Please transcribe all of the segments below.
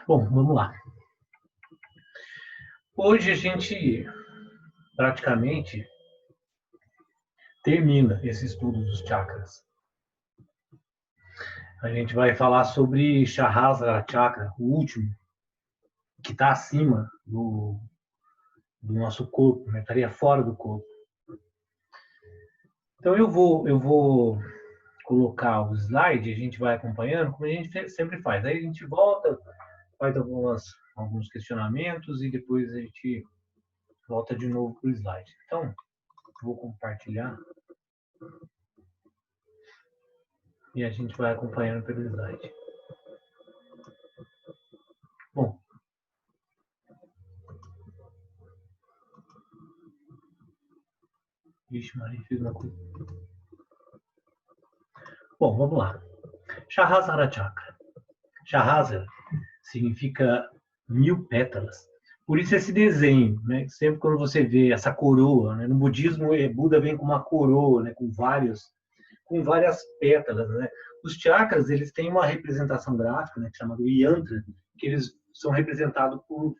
Bom, vamos lá. Hoje a gente praticamente termina esse estudo dos chakras. A gente vai falar sobre Sahasrara Chakra, o último, que está acima do nosso corpo, né? Estaria fora do corpo. Então eu vou colocar o slide, a gente vai acompanhando, como a gente sempre faz. Aí a gente volta, faz alguns questionamentos e depois a gente volta de novo para o slide. Então, vou compartilhar e a gente vai acompanhando pelo slide. Bom, vixe, Maria, fiz uma coisa. Bom, vamos lá. Sahasrara Chakra. Sahasrara significa 1000 pétalas. Por isso esse desenho, né? Sempre quando você vê essa coroa, né? No budismo, Buda vem com uma coroa, né? com várias pétalas, né? Os chakras, eles têm uma representação gráfica, né? Chamada yantra, que eles são representados por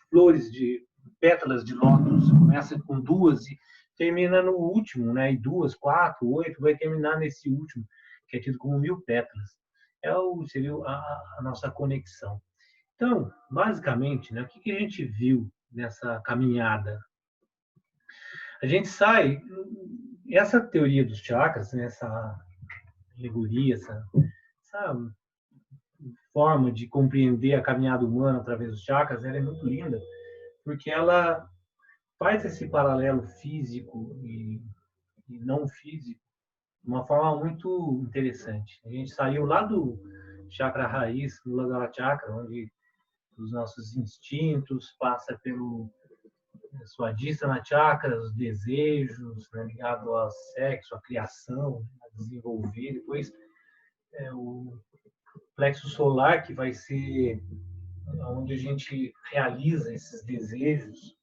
flores de pétalas de lótus. Começa com duas e termina no último, né? E 2, 4, 8, vai terminar nesse último, que é tido como 1000 pétalas. Seria a nossa conexão. Então, basicamente, né, o que a gente viu nessa caminhada? A gente sai, essa teoria dos chakras, né, essa alegoria, essa forma de compreender a caminhada humana através dos chakras, ela é muito linda, porque ela faz esse paralelo físico e não físico de uma forma muito interessante. A gente saiu lá do chakra raiz, do Muladhara Chakra, onde os nossos instintos passa pelo Swadhisthana Chakra, os desejos, né, ligado ao sexo, à criação, a desenvolver. Depois, o plexo solar, que vai ser onde a gente realiza esses desejos.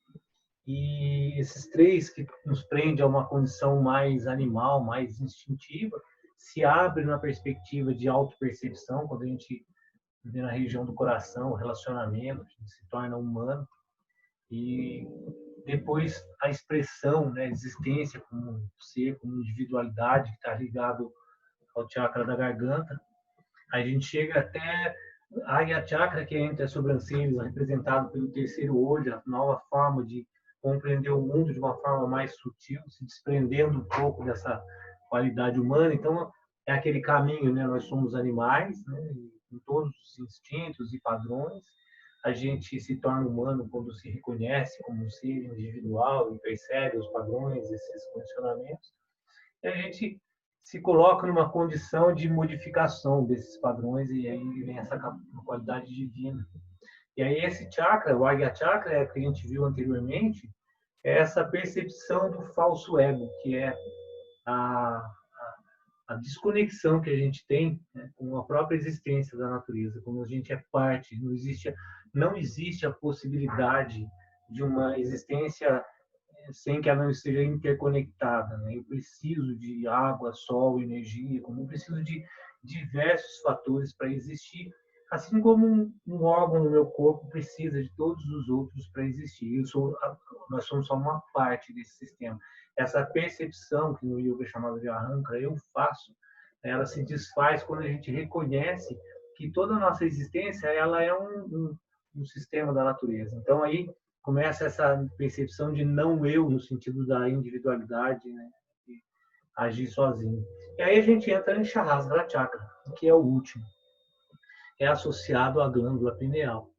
E esses três que nos prende a uma condição mais animal, mais instintiva, se abre na perspectiva de autopercepção, quando a gente vê na região do coração, o relacionamento, a gente se torna humano. E depois a expressão, né, a existência como ser, como individualidade, que está ligado ao chakra da garganta. A gente chega até a chakra, que é entre as sobrancelhas, representado pelo terceiro olho, a nova forma de compreender o mundo de uma forma mais sutil, se desprendendo um pouco dessa qualidade humana. Então, é aquele caminho, né? Nós somos animais, né? Com todos os instintos e padrões. A gente se torna humano quando se reconhece como um ser individual e percebe os padrões, esses condicionamentos. E a gente se coloca numa condição de modificação desses padrões e aí vem essa qualidade divina. E aí esse chakra, o Agya Chakra, que a gente viu anteriormente, é essa percepção do falso ego, que é a desconexão que a gente tem, né, com a própria existência da natureza, como a gente é parte, não existe a possibilidade de uma existência sem que ela não esteja interconectada, né? Eu preciso de água, sol, energia, como eu preciso de diversos fatores para existir, assim como um órgão no meu corpo precisa de todos os outros para existir. Nós somos só uma parte desse sistema. Essa percepção que no yoga é chamada de arranca, eu faço, ela se desfaz quando a gente reconhece que toda a nossa existência ela é um sistema da natureza. Então aí começa essa percepção de não eu no sentido da individualidade, né, de agir sozinho. E aí a gente entra em Sahasrara Chakra, que é o último. É associado à glândula pineal.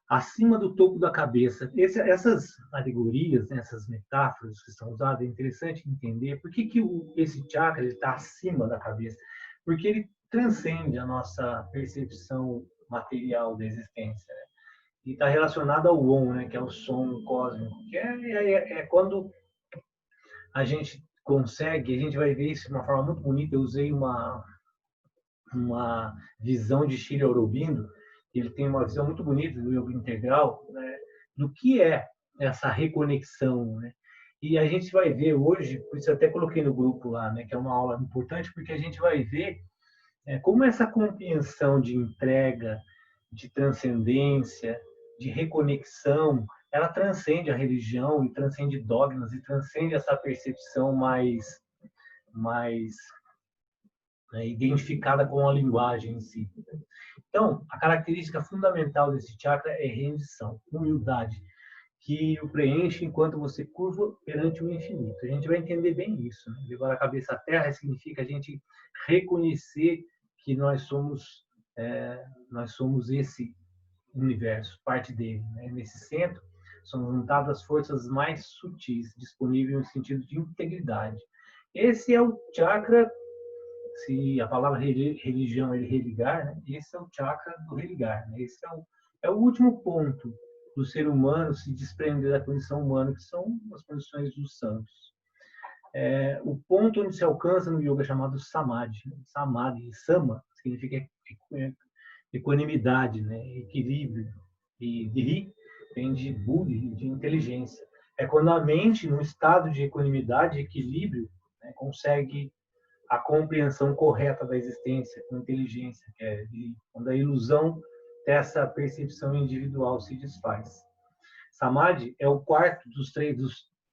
Acima do topo da cabeça. Essas alegorias, né, essas metáforas que são usadas, é interessante entender por que esse chakra está acima da cabeça. Porque ele transcende a nossa percepção material da existência. Né? E está relacionado ao Om, né, que é o som cósmico, que é quando a gente consegue, a gente vai ver isso de uma forma muito bonita. Eu usei uma visão de Sri Aurobindo, ele tem uma visão muito bonita do yoga integral, né, do que é essa reconexão, né? E a gente vai ver hoje, por isso eu até coloquei no grupo lá, né, que é uma aula importante, porque a gente vai ver como essa compreensão de entrega, de transcendência, de reconexão, ela transcende a religião e transcende dogmas e transcende essa percepção mais né, identificada com a linguagem em si. Então, a característica fundamental desse chakra é rendição, humildade, que o preenche enquanto você curva perante o infinito. A gente vai entender bem isso. Né? Levar a cabeça à terra significa a gente reconhecer que nós somos esse universo, parte dele. Né? Nesse centro, são juntadas as forças mais sutis, disponíveis no sentido de integridade. Esse é o chakra, se a palavra religião é religar, né? Esse é o chakra do religar. Né? Esse é o último ponto do ser humano se desprender da condição humana, que são as condições dos santos. O ponto onde se alcança no yoga é chamado samadhi. Samadhi, sama, significa equanimidade, né? Equilíbrio. E dhi vem de buddhi, de inteligência. É quando a mente, num estado de equanimidade, equilíbrio, né, consegue a compreensão correta da existência, com inteligência, que é quando a ilusão dessa percepção individual se desfaz. Samadhi é o quarto dos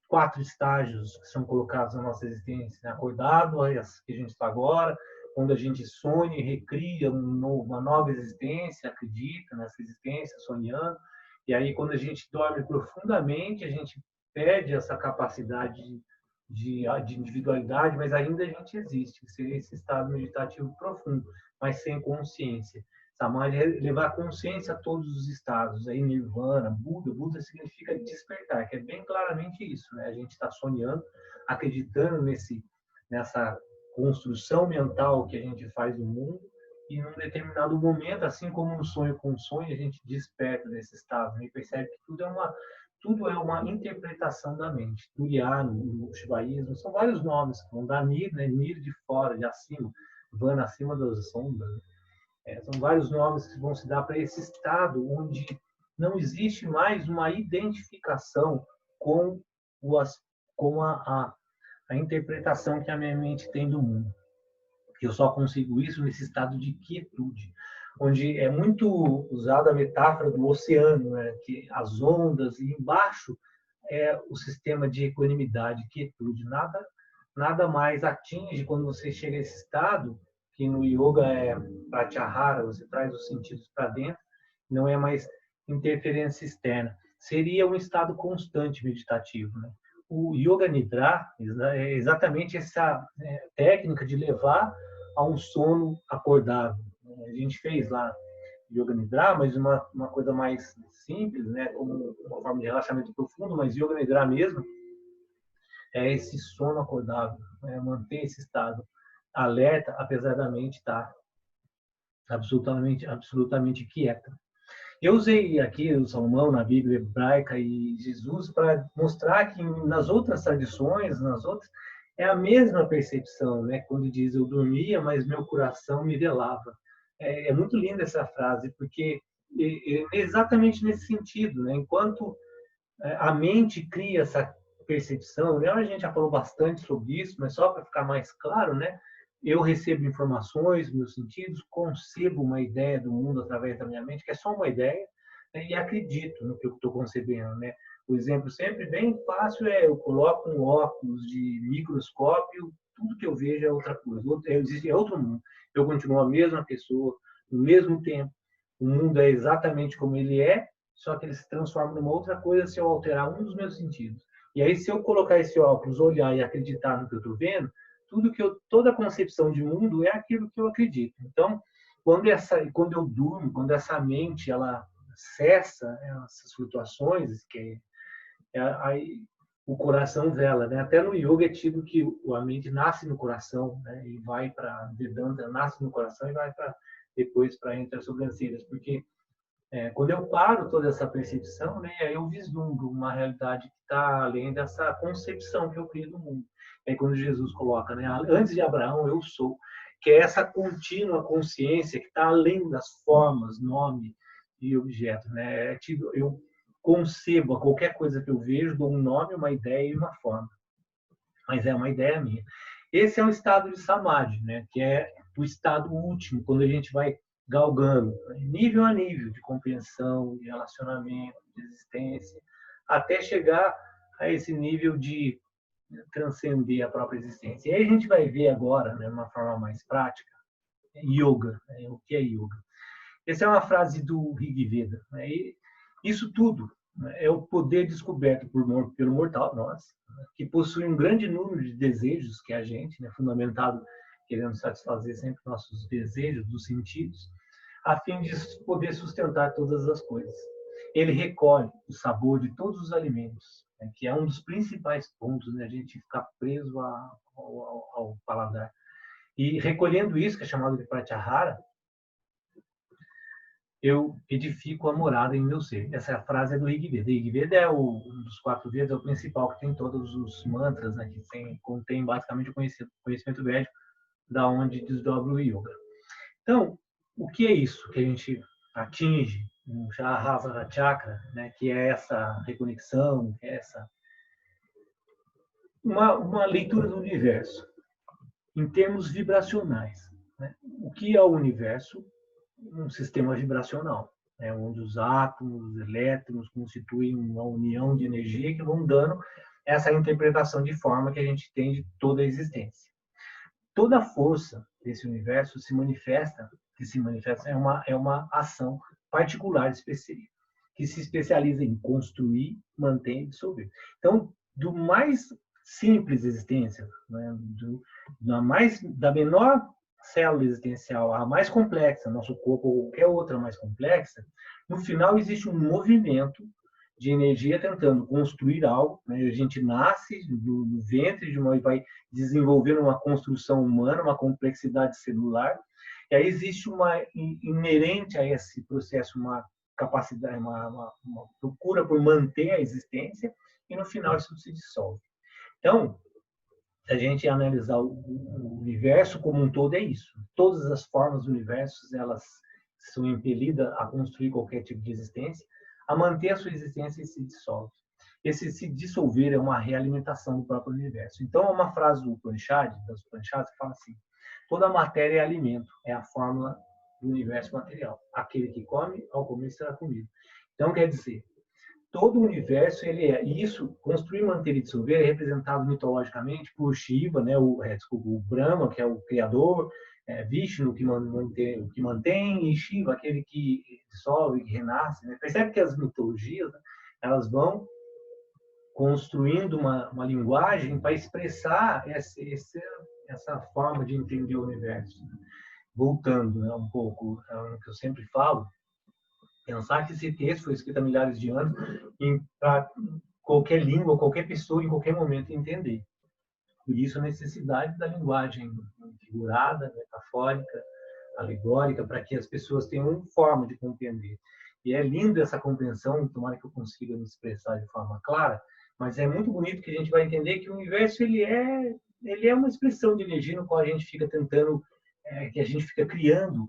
4 estágios que são colocados na nossa existência. Né? Acordado, que a gente está agora, quando a gente sonha e recria uma nova existência, acredita nessa existência, sonhando. E aí, quando a gente dorme profundamente, a gente perde essa capacidade de individualidade, mas ainda a gente existe, que seria esse estado meditativo profundo, mas sem consciência. Samadhi é levar consciência a todos os estados. Aí Nirvana, Buda significa despertar, que é bem claramente isso. Né? A gente está sonhando, acreditando nessa construção mental que a gente faz do mundo, e num determinado momento, assim como no sonho com sonho, a gente desperta desse estado, né? E percebe que tudo é uma interpretação da mente. Turiya, no Shivaísmo, são vários nomes que vão dar Nir, né? Nir de fora, de acima, Vana acima das sombras. São vários nomes que vão se dar para esse estado onde não existe mais uma identificação com a interpretação que a minha mente tem do mundo. Eu só consigo isso nesse estado de quietude, onde é muito usada a metáfora do oceano, né? Que as ondas e embaixo é o sistema de equanimidade, quietude. Nada mais atinge quando você chega a esse estado, que no yoga é pratyahara, você traz os sentidos para dentro, não é mais interferência externa. Seria um estado constante meditativo, né? O Yoga Nidra é exatamente essa técnica de levar a um sono acordável. A gente fez lá Yoga Nidra, mas uma coisa mais simples, né? Como uma forma de relaxamento profundo, mas Yoga Nidra mesmo é esse sono acordável, manter esse estado alerta, apesar da mente estar absolutamente quieta. Eu usei aqui o Salomão na Bíblia hebraica e Jesus para mostrar que nas outras tradições, é a mesma percepção, né? Quando diz eu dormia, mas meu coração me velava. É muito linda essa frase, porque é exatamente nesse sentido, né? Enquanto a mente cria essa percepção, a gente já falou bastante sobre isso, mas só para ficar mais claro, né? Eu recebo informações, meus sentidos, concebo uma ideia do mundo através da minha mente, que é só uma ideia, né, e acredito no que eu estou concebendo. Né? O exemplo sempre bem fácil é eu coloco um óculos de microscópio, tudo que eu vejo é outra coisa, existe outro mundo. Eu continuo a mesma pessoa, no mesmo tempo. O mundo é exatamente como ele é, só que ele se transforma numa outra coisa se eu alterar um dos meus sentidos. E aí, se eu colocar esse óculos, olhar e acreditar no que eu estou vendo, toda a concepção de mundo é aquilo que eu acredito. Então, quando eu durmo, quando essa mente ela cessa essas flutuações, aí o coração vela, né? Até no yoga é tido que a mente nasce no coração, né? E vai para Vedanta, nasce no coração e vai depois para entre as sobrancelhas, porque quando eu paro toda essa percepção, né, aí eu vislumbro uma realidade que está além dessa concepção que eu crio do mundo. É quando Jesus coloca, né, antes de Abraão eu sou, que é essa contínua consciência que está além das formas, nome e objeto, né? Eu concebo a qualquer coisa que eu vejo, dou um nome, uma ideia e uma forma, mas é uma ideia minha. Esse é o estado de samadhi, né, que é o estado último, quando a gente vai galgando, né, nível a nível de compreensão, de relacionamento, de existência, até chegar a esse nível de transcender a própria existência. E aí a gente vai ver agora, né, de uma forma mais prática, yoga. Né? O que é yoga? Essa é uma frase do Rig Veda. Né? E isso tudo, né, é o poder descoberto pelo mortal, nós, né, que possui um grande número de desejos, que é a gente, né, fundamentado querendo satisfazer sempre nossos desejos dos sentidos, a fim de poder sustentar todas as coisas. Ele recolhe o sabor de todos os alimentos, né, que é um dos principais pontos, né, a gente ficar preso ao paladar. E recolhendo isso, que é chamado de pratyahara, eu edifico a morada em meu ser. Essa frase é do Rig Veda. O Rig Veda é um dos 4 Vedas, é o principal, que tem todos os mantras, né, que contém basicamente o conhecimento védico, da onde desdobra o yoga. Então, o que é isso que a gente atinge no Sahasrara Chakra, né, que é essa reconexão, que é uma leitura do universo em termos vibracionais. Né? O que é o universo? Um sistema vibracional, né, onde os átomos, os elétrons constituem uma união de energia que vão dando essa interpretação de forma que a gente tem de toda a existência. Toda a força desse universo se manifesta é uma ação particular específica, que se especializa em construir, manter e dissolver. Então, do mais simples existência, né, da menor célula existencial a mais complexa, nosso corpo ou qualquer outra mais complexa, no final existe um movimento de energia tentando construir algo. Né? A gente nasce no ventre de uma e vai desenvolver uma construção humana, uma complexidade celular. E aí existe uma inerente a esse processo uma capacidade, uma procura por manter a existência, e no final isso se dissolve. Então, se a gente analisar o universo como um todo, é isso. Todas as formas do universo, elas são impelidas a construir qualquer tipo de existência, a manter a sua existência e se dissolve. Esse se dissolver é uma realimentação do próprio universo. Então, é uma frase do Upanishad, das Upanishads, que fala assim: toda matéria é alimento, é a fórmula do universo material. Aquele que come, ao comer será comido. Então, quer dizer, todo o universo, ele é, e isso, construir, manter e dissolver, é representado mitologicamente por Shiva, né, o Brahma, que é o criador, Vishnu, que mantém, e Shiva, aquele que dissolve, que renasce. Né? Percebe que as mitologias, né, elas vão construindo uma linguagem para expressar essa forma de entender o universo. Voltando, né, um pouco ao que eu sempre falo, pensar que esse texto foi escrito há milhares de anos para qualquer língua, qualquer pessoa, em qualquer momento entender. Por isso a necessidade da linguagem figurada, metafórica, alegórica, para que as pessoas tenham uma forma de compreender. E é linda essa compreensão, tomara que eu consiga me expressar de forma clara, mas é muito bonito que a gente vai entender que o universo ele é uma expressão de energia no qual a gente fica tentando, que a gente fica criando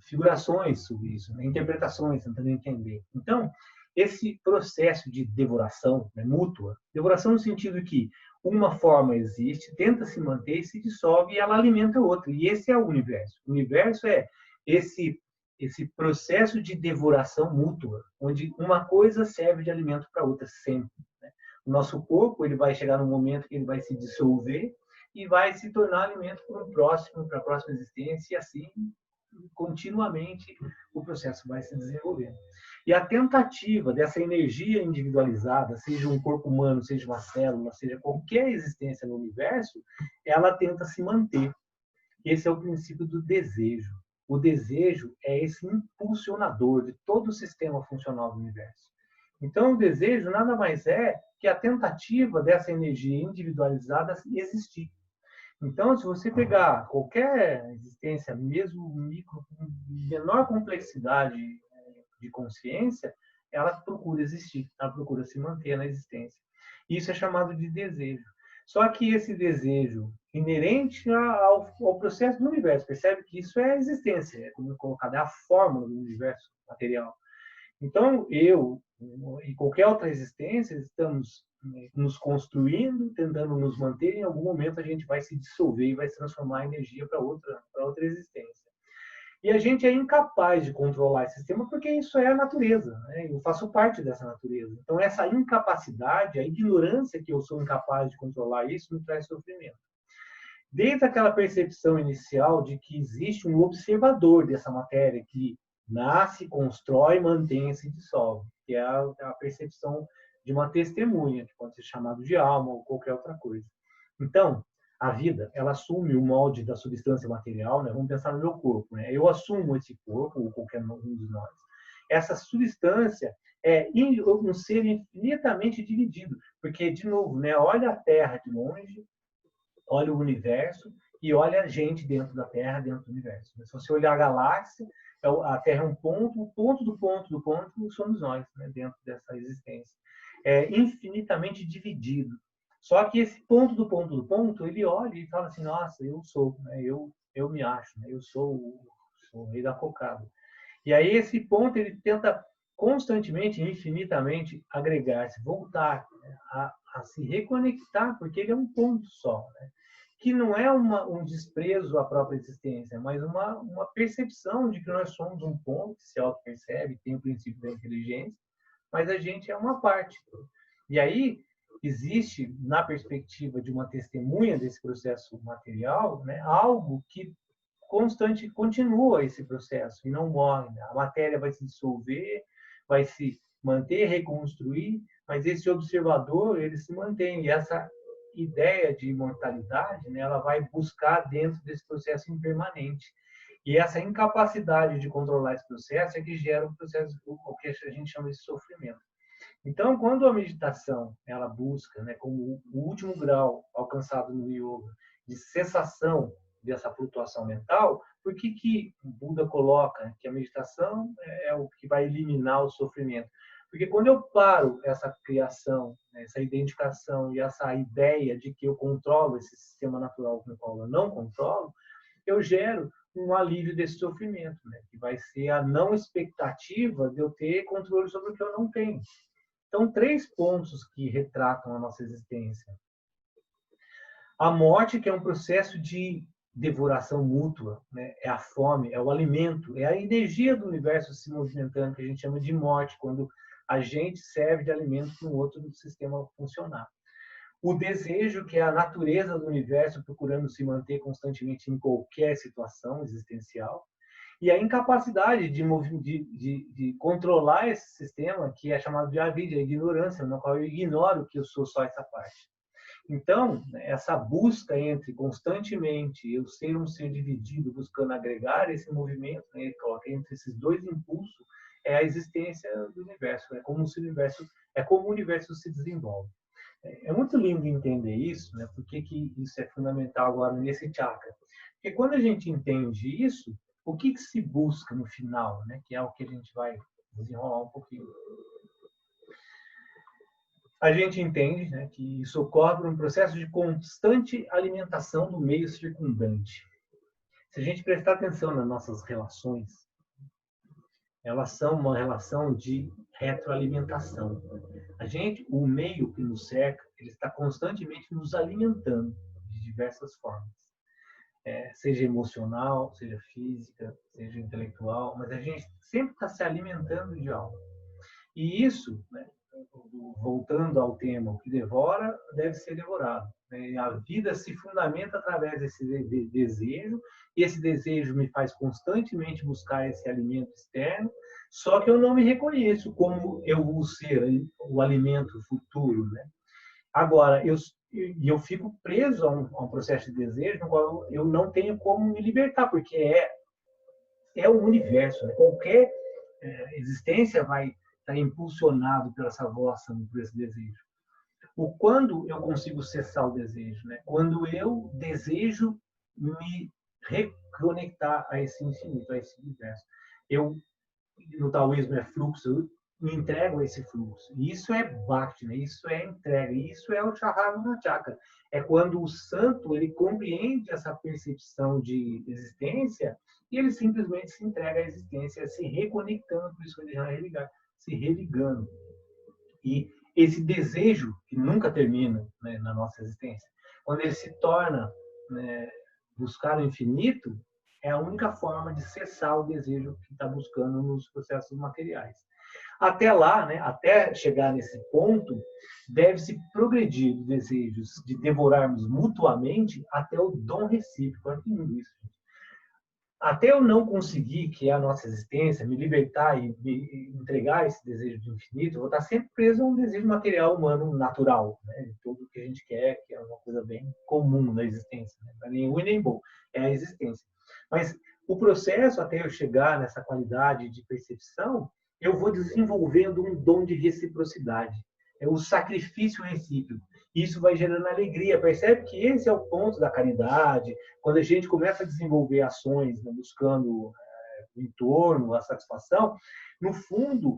figurações sobre isso, né? Interpretações, tentando entender. Então, esse processo de devoração, né, mútua, devoração no sentido que uma forma existe, tenta se manter, se dissolve e ela alimenta outra. E esse é o universo. O universo é esse processo de devoração mútua, onde uma coisa serve de alimento para outra sempre. Né? O nosso corpo ele vai chegar num momento que ele vai se dissolver e vai se tornar alimento para o próximo, para a próxima existência, e assim continuamente o processo vai se desenvolvendo. E a tentativa dessa energia individualizada, seja um corpo humano, seja uma célula, seja qualquer existência no universo, ela tenta se manter. Esse é o princípio do desejo. O desejo é esse impulsionador de todo o sistema funcional do universo. Então, o desejo nada mais é que a tentativa dessa energia individualizada existir. Então, se você pegar qualquer existência, mesmo micro, com menor complexidade de consciência, ela procura existir, ela procura se manter na existência. Isso é chamado de desejo. Só que esse desejo inerente ao processo do universo, percebe que isso é a existência, é como colocado, é a fórmula do universo material. Então, eu e qualquer outra existência estamos nos construindo, tentando nos manter, em algum momento a gente vai se dissolver e vai se transformar em energia para outra existência. E a gente é incapaz de controlar esse sistema porque isso é a natureza, né? Eu faço parte dessa natureza. Então, essa incapacidade, a ignorância que eu sou incapaz de controlar isso, me traz sofrimento. Desde aquela percepção inicial de que existe um observador dessa matéria que nasce, constrói, mantém e se dissolve, que é a percepção de uma testemunha, que pode ser chamado de alma ou qualquer outra coisa. Então, a vida, ela assume o molde da substância material, né? Vamos pensar no meu corpo, né? Eu assumo esse corpo, ou qualquer um de nós. Essa substância é um ser infinitamente dividido, porque, de novo, né? Olha a Terra de longe, olha o universo e olha a gente dentro da Terra, dentro do universo. Se você olhar a galáxia, a Terra é um ponto, o ponto do ponto do ponto somos nós, né? Dentro dessa existência. É infinitamente dividido. Só que esse ponto do ponto do ponto, ele olha e fala assim, nossa, eu sou, né? eu me acho, né? Eu sou o rei da cocada. E aí esse ponto ele tenta constantemente, infinitamente, agregar-se, voltar, né? a se reconectar, porque ele é um ponto só, né? Que não é um desprezo à própria existência, mas uma percepção de que nós somos um ponto que se auto-percebe, tem o princípio da inteligência, mas a gente é uma parte. E aí existe, na perspectiva de uma testemunha desse processo material, né, algo que continua esse processo e não morre. Né? A matéria vai se dissolver, vai se manter, reconstruir, mas esse observador ele se mantém. E essa ideia de imortalidade, né, ela vai buscar dentro desse processo impermanente. E essa incapacidade de controlar esse processo é que gera o processo, o que a gente chama de sofrimento. Então, quando a meditação ela busca, né, como o último grau alcançado no yoga, de cessação dessa flutuação mental, por que o Buda coloca que a meditação é o que vai eliminar o sofrimento? Porque quando eu paro essa criação, essa identificação e essa ideia de que eu controlo esse sistema natural com o qual eu não controlo, eu gero um alívio desse sofrimento, né? Que vai ser a não expectativa de eu ter controle sobre o que eu não tenho. Então, 3 pontos que retratam a nossa existência. A morte, que é um processo de devoração mútua, né? É a fome, é o alimento, é a energia do universo se movimentando, que a gente chama de morte, quando a gente serve de alimento para um outro sistema funcionar. O desejo, que é a natureza do universo procurando se manter constantemente em qualquer situação existencial. E a incapacidade de controlar esse sistema, que é chamado de avidya, a ignorância, no qual eu ignoro que eu sou só essa parte. Então, essa busca entre constantemente eu ser um ser dividido, buscando agregar esse movimento, né, ele coloca entre esses dois impulsos, é a existência do universo, é como o universo se desenvolve. É muito lindo entender isso, né? Por que isso é fundamental agora nesse chakra? Porque quando a gente entende isso, o que se busca no final, né? Que é o que a gente vai desenrolar um pouquinho. A gente entende, né, que isso ocorre por um processo de constante alimentação do meio circundante. Se a gente prestar atenção nas nossas relações, elas são uma relação de retroalimentação. O meio que nos cerca, ele está constantemente nos alimentando de diversas formas. Seja emocional, seja física, seja intelectual, mas a gente sempre está se alimentando de algo. E isso, né, voltando ao tema, o que devora deve ser devorado. A vida se fundamenta através desse desejo, e esse desejo me faz constantemente buscar esse alimento externo, só que eu não me reconheço como eu vou ser o alimento futuro. Né? Agora, eu fico preso a um processo de desejo no qual eu não tenho como me libertar, porque é o universo. Né? Qualquer existência vai estar impulsionado por essa voz, por esse desejo. Quando eu consigo cessar o desejo? Né? Quando eu desejo me reconectar a esse infinito, a esse universo. No taoísmo é fluxo, eu me entrego a esse fluxo. E isso é bhakti, né? Isso é entrega, isso é o Chahavana Chakra. É quando o santo ele compreende essa percepção de existência e ele simplesmente se entrega à existência, se reconectando, por isso que ele já religar, se religando. E esse desejo que nunca termina, né, na nossa existência, quando ele se torna, né, buscar o infinito, É a única forma de cessar o desejo que está buscando nos processos materiais. Até lá, né, até chegar nesse ponto, deve-se progredir do desejo de devorarmos mutuamente até o dom recíproco. Olha que lindo isso. Até eu não conseguir, que é a nossa existência, me libertar e me entregar esse desejo de infinito, eu vou estar sempre preso a um desejo material humano natural, né? Tudo que a gente quer, que é uma coisa bem comum da existência, né? Não é nem ruim nem bom, é a existência. Mas o processo até eu chegar nessa qualidade de percepção, eu vou desenvolvendo um dom de reciprocidade, é o sacrifício recíproco. Isso vai gerando alegria. Percebe que esse é o ponto da caridade, quando a gente começa a desenvolver ações, né, buscando o entorno, a satisfação, no fundo,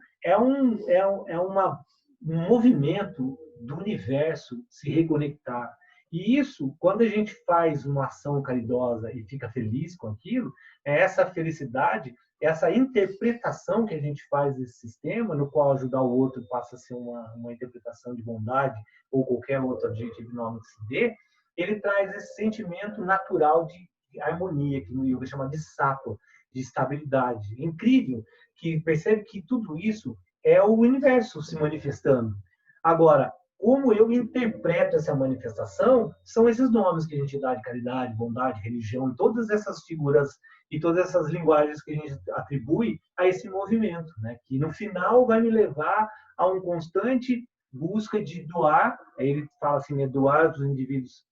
um movimento do universo se reconectar. E isso, quando a gente faz uma ação caridosa e fica feliz com aquilo, é essa felicidade, essa interpretação que a gente faz desse sistema, no qual ajudar o outro passa a ser uma interpretação de bondade, ou qualquer outro adjetivo nome que se dê, ele traz esse sentimento natural de harmonia, que no yoga chama de sattva, de estabilidade. É incrível que percebe que tudo isso é o universo se manifestando. Agora, como eu interpreto essa manifestação, são esses nomes que a gente dá de caridade, bondade, religião, e todas essas figuras e todas essas linguagens que a gente atribui a esse movimento, né? Que no final vai me levar a um constante busca de doar. Aí ele fala assim, né, doar dos indivíduos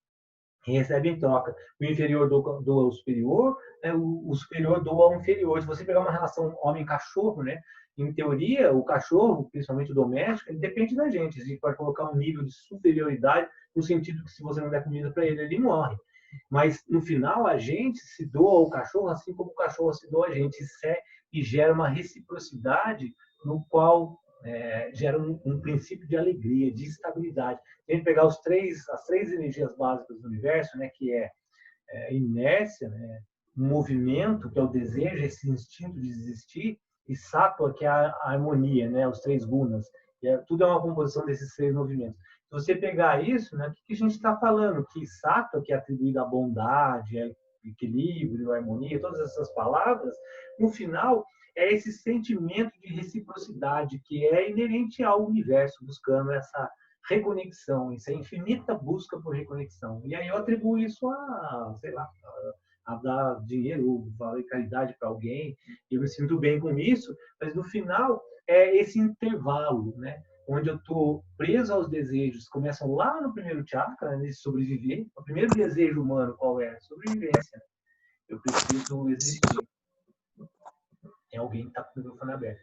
que recebem em troca. O inferior doa ao superior, né, o superior doa ao inferior. Se você pegar uma relação homem-cachorro, né, em teoria, o cachorro, principalmente o doméstico, ele depende da gente. A gente pode colocar um nível de superioridade no sentido que se você não der comida para ele, ele morre. Mas, no final, a gente se doa ao cachorro, assim como o cachorro se doa a gente, e gera uma reciprocidade no qual gera um princípio de alegria, de estabilidade. Se a gente pegar as três energias básicas do universo, né, que é inércia, né, movimento, que é o desejo, esse instinto de existir, e sattva, que é a harmonia, né, os três gunas. Tudo é uma composição desses três movimentos. Se você pegar isso, né, o que a gente está falando? Que sattva, que é atribuído à bondade, a equilíbrio, a harmonia, todas essas palavras, no final, é esse sentimento de reciprocidade que é inerente ao universo, buscando essa reconexão, essa infinita busca por reconexão. E aí eu atribuo isso a, sei lá, a dar dinheiro, valor e caridade para alguém, e eu me sinto bem com isso, mas no final é esse intervalo, né? Onde eu estou preso aos desejos, começam lá no primeiro chakra, né, de sobreviver. O primeiro desejo humano qual é? Sobrevivência. Eu preciso existir. Tem alguém que está com o microfone aberto.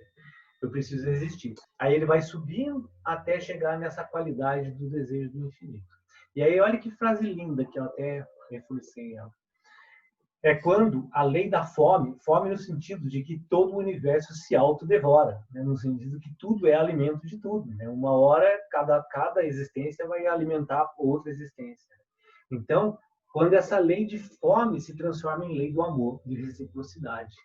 Eu preciso existir. Aí ele vai subindo até chegar nessa qualidade do desejo do infinito. E aí olha que frase linda que eu até reforcei ela. É quando a lei da fome, fome no sentido de que todo o universo se autodevora, né? No sentido que tudo é alimento de tudo. Né? Uma hora, cada existência vai alimentar outra existência. Então, quando essa lei de fome se transforma em lei do amor, de reciprocidade.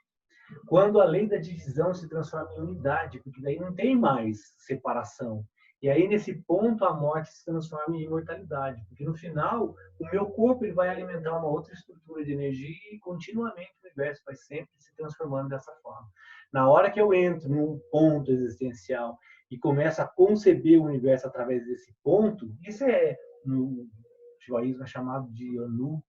Quando a lei da divisão se transforma em unidade, porque daí não tem mais separação. E aí, nesse ponto, a morte se transforma em imortalidade, porque no final, o meu corpo ele vai alimentar uma outra estrutura de energia e continuamente o universo vai sempre se transformando dessa forma. Na hora que eu entro num ponto existencial e começo a conceber o universo através desse ponto, isso é, no judaísmo, é chamado de Anu,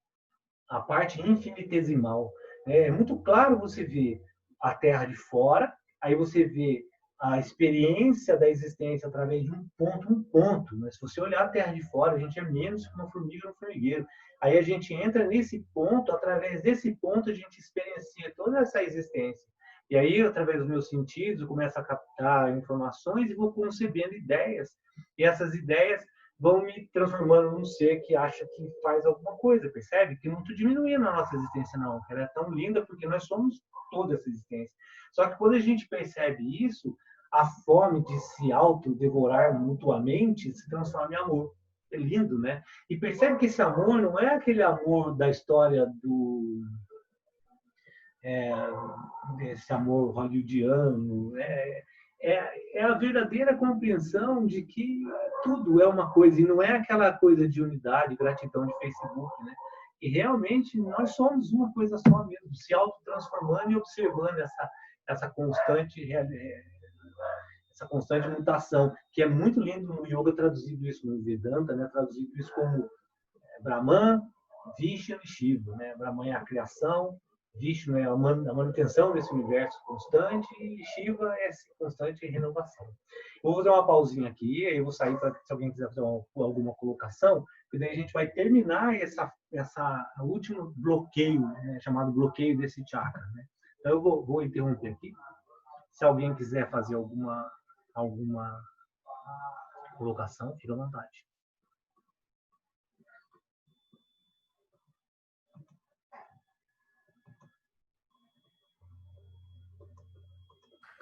a parte infinitesimal. É muito claro você ver a Terra de fora, aí você vê a experiência da existência através de um ponto. Mas se você olhar a Terra de fora, a gente é menos que uma formiga no formigueiro. Aí a gente entra nesse ponto, através desse ponto a gente experiencia toda essa existência. E aí, através dos meus sentidos, eu começo a captar informações e vou concebendo ideias. E essas ideias vão me transformando num ser que acha que faz alguma coisa, percebe? Que não estou diminuindo a nossa existência, não. Ela é tão linda porque nós somos toda essa existência. Só que quando a gente percebe isso, a fome de se autodevorar mutuamente se transforma em amor. É lindo, né? E percebe que esse amor não é aquele amor da história desse amor hollywoodiano, é a verdadeira compreensão de que tudo é uma coisa, e não é aquela coisa de unidade, gratidão de Facebook, né? e realmente nós somos uma coisa só mesmo, se autotransformando e observando essa constante essa constante mutação, que é muito lindo no yoga traduzido isso no Vedanta, né? Traduzido isso como Brahman, Vishnu e Shiva, né? Brahman é a criação, Vishnu é a manutenção desse universo constante e Shiva é essa constante renovação. Eu vou fazer uma pausinha aqui, aí eu vou sair para se alguém quiser fazer alguma colocação, e daí a gente vai terminar essa último bloqueio, né? Chamado bloqueio desse chakra, né? Então eu vou interromper aqui. Se alguém quiser fazer alguma colocação, fica à vontade.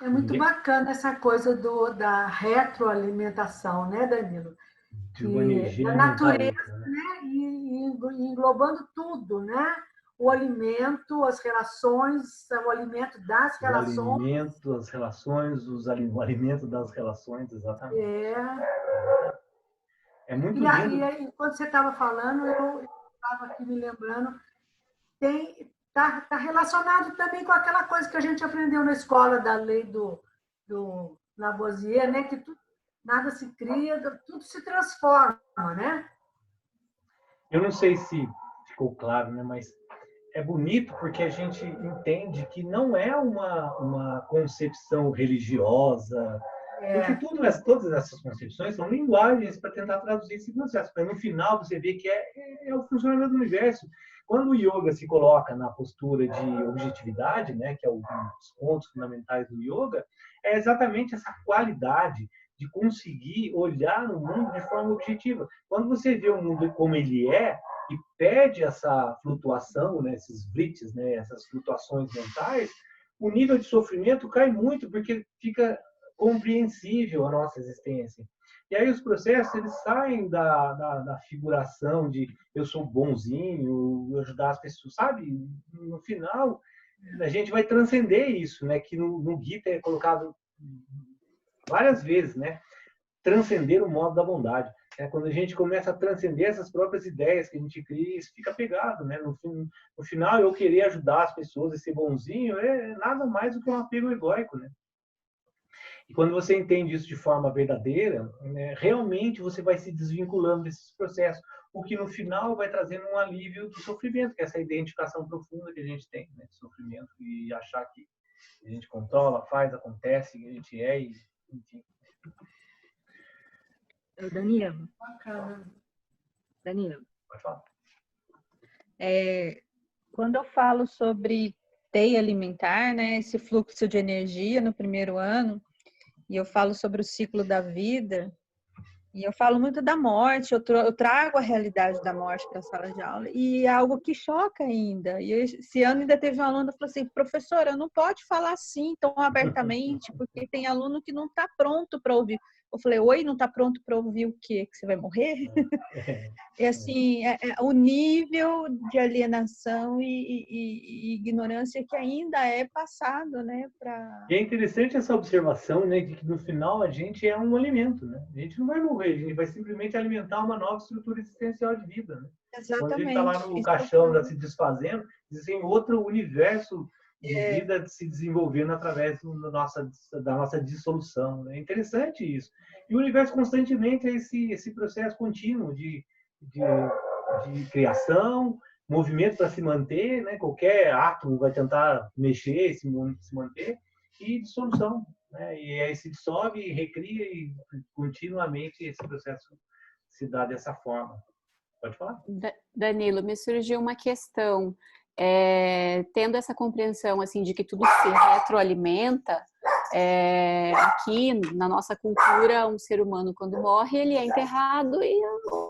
É muito bacana essa coisa da retroalimentação, né, Danilo? De uma energia a natureza, né? E englobando tudo, né? O alimento, as relações, o alimento das relações. O alimento, as relações, o alimento das relações, exatamente. É muito lindo. E quando você estava falando, eu estava aqui me lembrando, está relacionado também com aquela coisa que a gente aprendeu na escola da lei do Lavoisier, né? Que nada se cria, tudo se transforma, né? Eu não sei se ficou claro, né? Mas é bonito porque a gente entende que não é uma concepção religiosa, porque todas essas concepções são linguagens para tentar traduzir esse processo. Mas no final você vê que é o funcionamento do universo. Quando o yoga se coloca na postura de objetividade, né, que é um dos pontos fundamentais do yoga, é exatamente essa qualidade de conseguir olhar no mundo de forma objetiva. Quando você vê o mundo como ele é e perde essa flutuação, né, esses blitz, né, essas flutuações mentais, o nível de sofrimento cai muito, porque fica compreensível a nossa existência. E aí os processos eles saem da figuração de eu sou bonzinho, eu ajudar as pessoas, sabe? No final, a gente vai transcender isso, né? Que no Gita é colocado várias vezes, né? Transcender o modo da bondade. Quando a gente começa a transcender essas próprias ideias que a gente cria, isso fica pegado, né? No final, eu querer ajudar as pessoas e ser bonzinho é nada mais do que um apego egóico, né? E quando você entende isso de forma verdadeira, né, realmente você vai se desvinculando desses processos, o que no final vai trazendo um alívio do sofrimento, que é essa identificação profunda que a gente tem, né, de sofrimento e achar que a gente controla, faz, acontece, que a gente é, e, enfim. Danilo. Danilo. Pode falar. Quando eu falo sobre teia alimentar, né, esse fluxo de energia no primeiro ano, e eu falo sobre o ciclo da vida, e eu falo muito da morte, eu trago a realidade da morte para a sala de aula, e é algo que choca ainda. E esse ano ainda teve um aluno que falou assim, professora, não pode falar assim tão abertamente, porque tem aluno que não está pronto para ouvir. Eu falei, oi, não está pronto para ouvir o quê? Que você vai morrer? É assim, o nível de alienação e ignorância que ainda é passado, né? E é interessante essa observação, né, de que no final a gente é um alimento, né? A gente não vai morrer, a gente vai simplesmente alimentar uma nova estrutura existencial de vida, né? Exatamente. Quando a gente está lá no caixão se desfazendo, existem outro universo de vida se desenvolvendo através da nossa dissolução. É interessante isso. E o universo constantemente é esse processo contínuo de criação, movimento para se manter, né? Qualquer átomo vai tentar mexer, se manter, e dissolução. Né? E aí se dissolve e recria e continuamente esse processo se dá dessa forma. Pode falar? Danilo, me surgiu uma questão. Tendo essa compreensão assim de que tudo se retroalimenta, aqui na nossa cultura, um ser humano quando morre, ele é enterrado e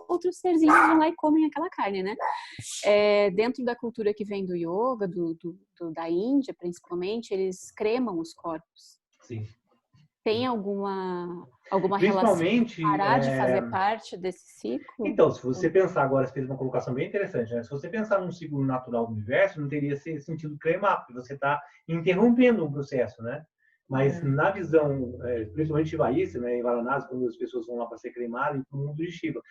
outros serzinhos vão lá e comem aquela carne, né? Dentro da cultura que vem do yoga, da Índia principalmente, eles cremam os corpos. Sim. Tem alguma relação parar de fazer parte desse ciclo? Então, se você pensar agora, você fez uma colocação bem interessante, né? Se você pensar num ciclo natural do universo, não teria sentido cremar, porque você está interrompendo um processo, né? Mas na visão, principalmente shivaísta, né, em Varanasi, quando as pessoas vão lá para ser cremadas, para o mundo de Shiva,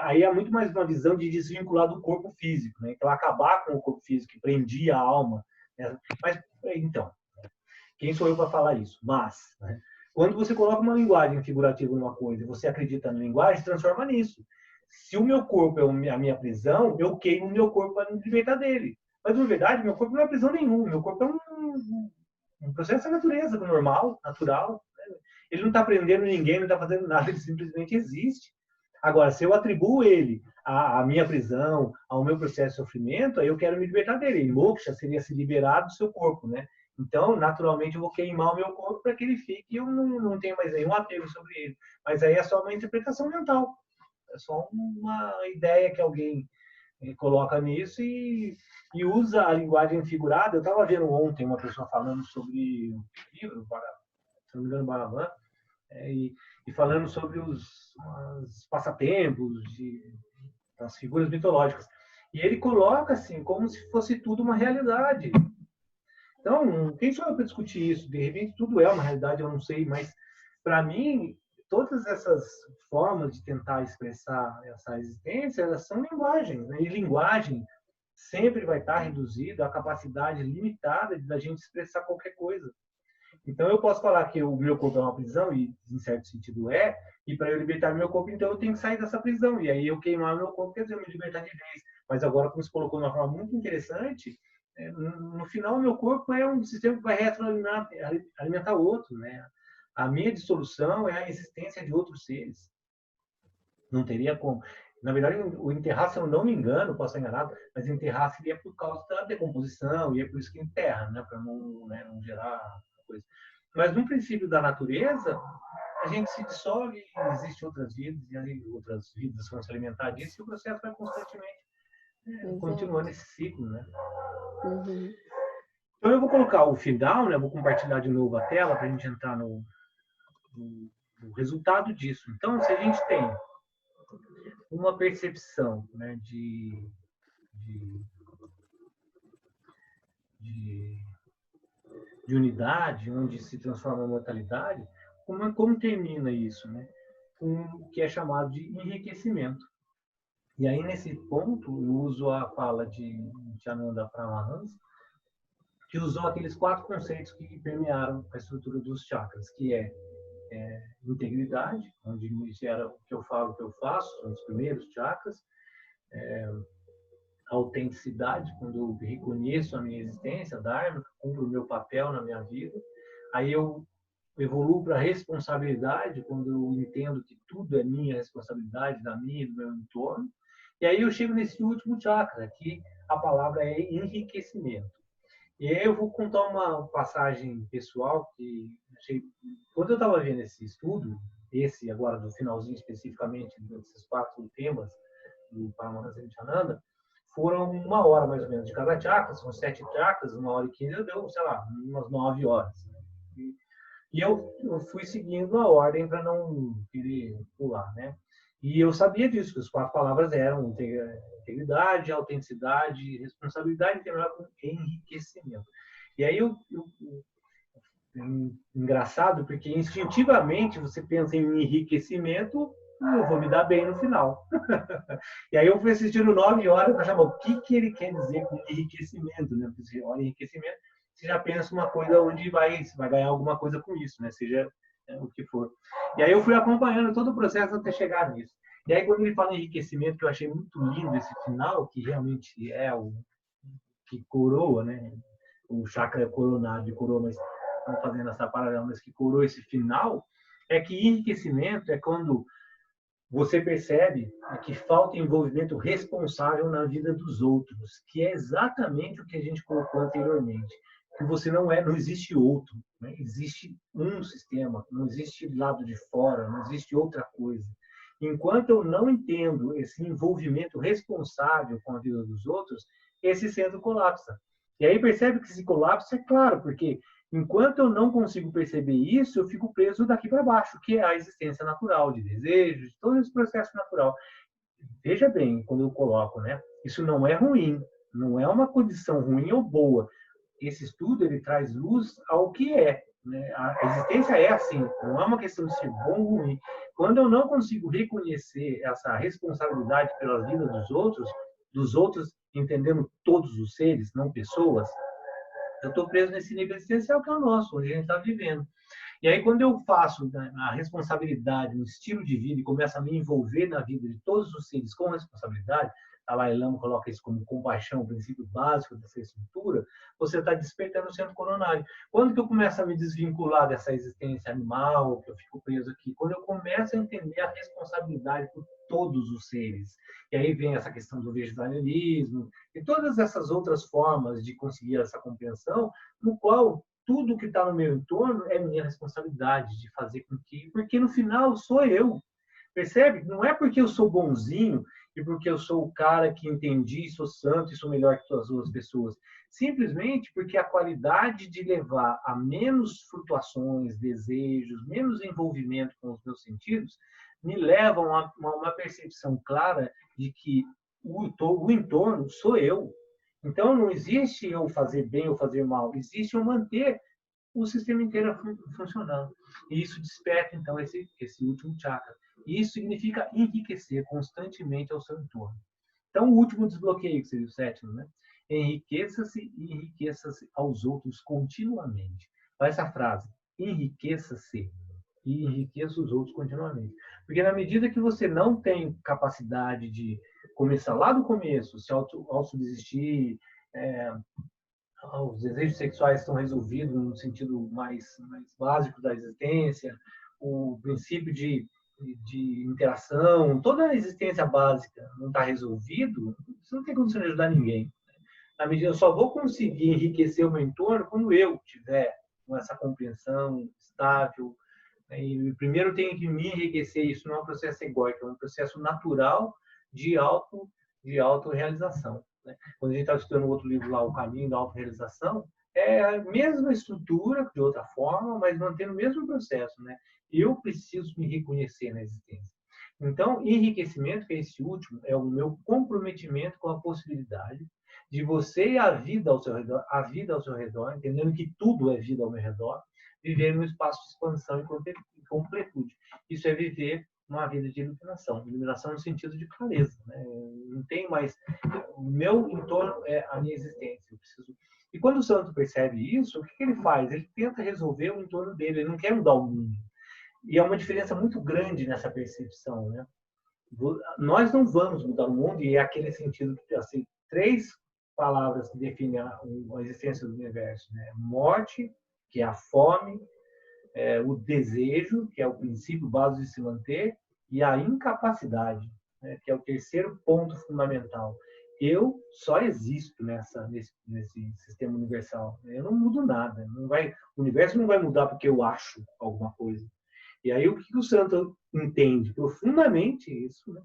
aí é muito mais uma visão de desvincular do corpo físico, né? Então, acabar com o corpo físico que prendia a alma. Né? Mas, então, quem sou eu para falar isso? Mas, né, quando você coloca uma linguagem figurativa numa coisa e você acredita na linguagem, transforma nisso. Se o meu corpo é a minha prisão, eu queimo o meu corpo para me libertar dele. Mas, na verdade, meu corpo não é prisão nenhuma. Meu corpo é um processo da natureza, normal, natural. Né? Ele não está prendendo ninguém, não está fazendo nada, ele simplesmente existe. Agora, se eu atribuo ele à minha prisão, ao meu processo de sofrimento, aí eu quero me libertar dele. E moksha seria se liberar do seu corpo, né? Então, naturalmente, eu vou queimar o meu corpo para que ele fique e eu não tenho mais nenhum apego sobre ele. Mas aí é só uma interpretação mental. É só uma ideia que alguém coloca nisso e usa a linguagem figurada. Eu estava vendo ontem uma pessoa falando sobre um livro, se não me engano, Bhagavan, e falando sobre os passatempos, das figuras mitológicas. E ele coloca assim, como se fosse tudo uma realidade. Então, quem sou eu para discutir isso? De repente, tudo é uma realidade, eu não sei, mas, para mim, todas essas formas de tentar expressar essa existência, elas são linguagens, né? E linguagem sempre vai estar reduzida à capacidade limitada da gente expressar qualquer coisa. Então, eu posso falar que o meu corpo é uma prisão, e em certo sentido é, e para eu libertar meu corpo, então eu tenho que sair dessa prisão. E aí eu queimar meu corpo, quer dizer, eu me libertar de vez. Mas agora, como você colocou de uma forma muito interessante, no final, o meu corpo é um sistema que vai retroalimentar o outro, né? A minha dissolução é a existência de outros seres. Não teria como. Na verdade, o enterrar, se eu não me engano, posso estar enganado, mas enterrar seria por causa da decomposição, e é por isso que enterra, né? Para não gerar coisa. Mas no princípio da natureza, a gente se dissolve, existem outras vidas, e aí outras vidas vão se alimentar disso, e o processo vai constantemente continuando esse ciclo, né? Uhum. Então eu vou colocar o final, né? Vou compartilhar de novo a tela para a gente entrar no resultado disso. Então, se a gente tem uma percepção, né, de unidade, onde se transforma a mortalidade, como termina isso, né? Com o que é chamado de enriquecimento. E aí, nesse ponto, eu uso a fala de Nityananda Paramahansa, que usou aqueles 4 conceitos que permearam a estrutura dos chakras, que é integridade, onde era o que eu falo, o que eu faço, são os primeiros chakras, autenticidade, quando eu reconheço a minha existência, Dharma, cumpro o meu papel na minha vida. Aí eu evoluo para a responsabilidade, quando eu entendo que tudo é minha responsabilidade, da minha e do meu entorno. E aí eu chego nesse último chakra, que a palavra é enriquecimento. E aí eu vou contar uma passagem pessoal que achei... Quando eu estava vendo esse estudo, esse agora do finalzinho especificamente, desses 4 temas do Paramahansa Nityananda, foram 1 hora mais ou menos de cada chakra, são 7 chakras, 1h15, deu, sei lá, umas 9 horas. E eu fui seguindo a ordem para não querer pular, né? E eu sabia disso, que as 4 palavras eram integridade, autenticidade, responsabilidade, integrado com enriquecimento. E aí engraçado, porque instintivamente você pensa em enriquecimento, eu vou me dar bem no final. E aí eu fui assistindo 9 horas para chamar o que ele quer dizer com enriquecimento, né? Porque você olha enriquecimento, você já pensa uma coisa onde você vai ganhar alguma coisa com isso, né? Seja o que for. E aí eu fui acompanhando todo o processo até chegar nisso. E aí quando ele fala em enriquecimento, que eu achei muito lindo esse final, que realmente é o que coroa, né? O chakra coronário de coroa, mas estamos fazendo essa paralela, mas que coroa esse final, é que enriquecimento é quando você percebe que falta envolvimento responsável na vida dos outros, que é exatamente o que a gente colocou anteriormente. Que você não existe outro, né? Existe um sistema, não existe lado de fora, não existe outra coisa. Enquanto eu não entendo esse envolvimento responsável com a vida dos outros, esse centro colapsa. E aí percebe que esse colapso é claro, porque enquanto eu não consigo perceber isso, eu fico preso daqui para baixo, que é a existência natural de desejos, de todo esse processo natural. Veja bem, quando eu coloco, né? Isso não é ruim, não é uma condição ruim ou boa. esse estudo ele traz luz ao que é, né? A existência é assim, não é uma questão de ser bom ou ruim. Quando eu não consigo reconhecer essa responsabilidade pela vida dos outros entendendo todos os seres, não pessoas, eu estou preso nesse nível existencial que é o nosso, onde a gente está vivendo. E aí, quando eu faço a responsabilidade, um estilo de vida e começo a me envolver na vida de todos os seres com responsabilidade, a Dalai Lama coloca isso como compaixão, o princípio básico dessa estrutura, você está despertando o centro coronário. Quando que eu começo a me desvincular dessa existência animal, que eu fico preso aqui? Quando eu começo a entender a responsabilidade por todos os seres. E aí vem essa questão do vegetarianismo e todas essas outras formas de conseguir essa compreensão, no qual tudo que está no meu entorno é minha responsabilidade de fazer com que... Porque no final sou eu. Percebe? Não é porque eu sou bonzinho e porque eu sou o cara que entendi, sou santo e sou melhor que todas as outras pessoas. Simplesmente porque a qualidade de levar a menos flutuações, desejos, menos envolvimento com os meus sentidos, me levam a uma percepção clara de que o entorno sou eu. Então, não existe eu fazer bem ou fazer mal, existe eu manter o sistema inteiro funcionando. E isso desperta, então, esse último chakra. E isso significa enriquecer constantemente ao seu entorno. Então, o último desbloqueio, que seria o sétimo, né? Enriqueça-se e enriqueça-se aos outros continuamente. Olha essa frase, enriqueça-se e enriqueça os outros continuamente. Porque na medida que você não tem capacidade de começar lá do começo, se autodesistir, os desejos sexuais estão resolvidos no sentido mais básico da existência, o princípio de interação, toda a existência básica não está resolvido, você não tem condição de ajudar ninguém. Na medida, eu só vou conseguir enriquecer o meu entorno quando eu tiver com essa compreensão estável. E primeiro eu tenho que me enriquecer. Isso não é um processo egóico, é um processo natural de autorrealização. Quando a gente está estudando outro livro lá, O Caminho da Autorrealização, é a mesma estrutura, de outra forma, mas mantendo o mesmo processo, né? Eu preciso me reconhecer na existência. Então, enriquecimento, que é esse último, é o meu comprometimento com a possibilidade de você e a vida ao seu redor, entendendo que tudo é vida ao meu redor, viver num espaço de expansão e completude. Isso é viver uma vida de iluminação no sentido de clareza, né? Não tem mais... O meu entorno é a minha existência. Eu preciso... E quando o santo percebe isso, o que ele faz? Ele tenta resolver o entorno dele, ele não quer mudar o mundo. E é uma diferença muito grande nessa percepção, né? Nós não vamos mudar o mundo, e é aquele sentido que assim, 3 palavras que definem a existência do universo, né? Morte, que é a fome, o desejo, que é o princípio básico de se manter, e a incapacidade, né? Que é o terceiro ponto fundamental. Eu só existo nesse sistema universal. Eu não mudo nada. O universo não vai mudar porque eu acho alguma coisa. E aí o que o santo entende? Profundamente isso, né?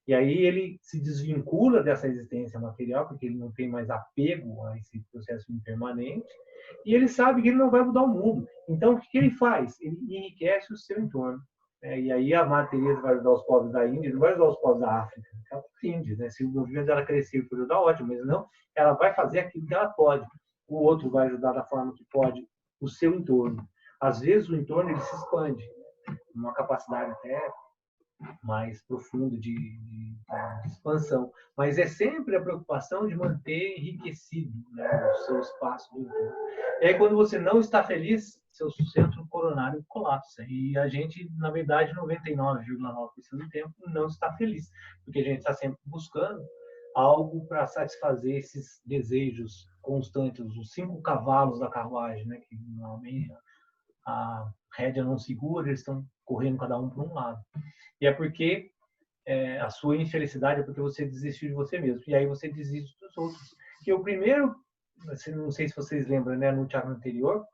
E aí ele se desvincula dessa existência material, porque ele não tem mais apego a esse processo impermanente, e ele sabe que ele não vai mudar o mundo. Então, o que ele faz? Ele enriquece o seu entorno. E aí a Madre Teresa vai ajudar os povos da Índia, não vai ajudar os povos da África, ela é Índia, né? Se o movimento dela crescer e for ajudar, ótimo, mas não, ela vai fazer aquilo que ela pode. O outro vai ajudar da forma que pode o seu entorno. Às vezes o entorno ele se expande, uma capacidade até mais profunda de expansão, mas é sempre a preocupação de manter enriquecido, né, o seu espaço do entorno. E aí, quando você não está feliz, seu centro coronário colapsa. E a gente, na verdade, 99,9% do tempo não está feliz, porque a gente está sempre buscando algo para satisfazer esses desejos constantes, os 5 cavalos da carruagem, né, que normalmente a rédea não segura, eles estão correndo cada um para um lado. E é porque a sua infelicidade é porque você desistiu de você mesmo. E aí você desiste dos outros. Que o primeiro, não sei se vocês lembram, né, no chakra anterior,